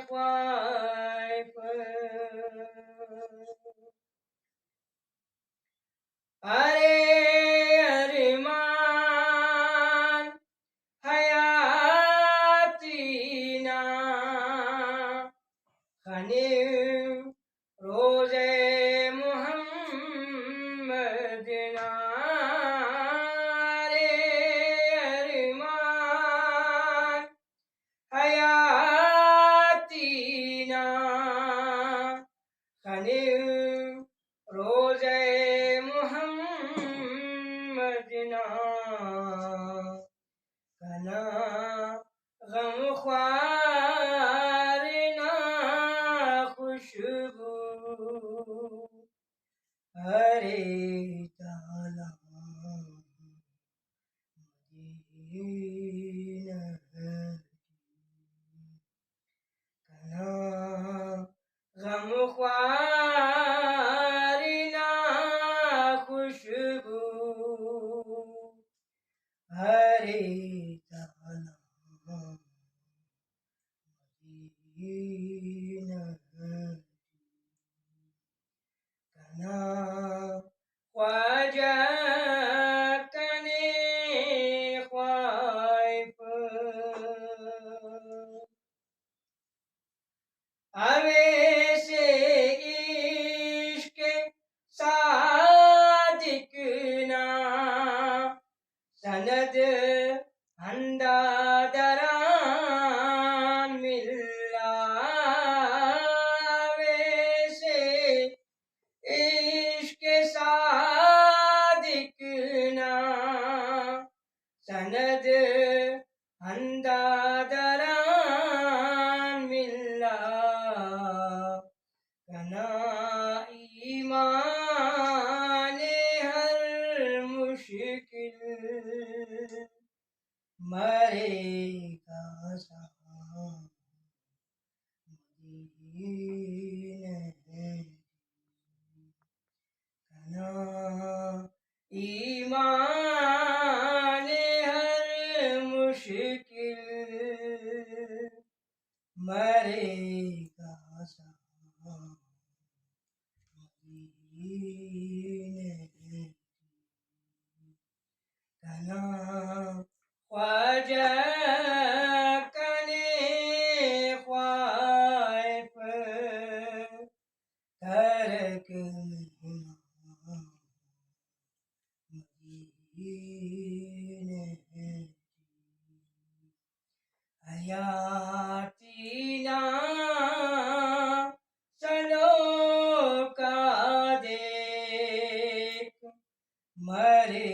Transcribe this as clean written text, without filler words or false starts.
خواف ارے ارمان حیاتی نا خنیم روز محمد نا ارے ارمان حیاتی نا خنیم روز محمد نا کنا غم خوار نا خوشبو ارے تالا مدینہ کنا غم خوار نا خوشبو ارے تالا مدینہ کنا خواجہ کنے خواف اویسے عشق صادق نا سند ہندا دران ملا اویسے عشق صادق نا سند ہندا دران ملا کنا ایمان ہر مشکل مرے گا مدینہ کنا ایمان ہر مشکل مرے گا مدینہ کنا خواجہ کنے خواف ترک مدینہ حیاتی نا چلو کا دیکھ مرے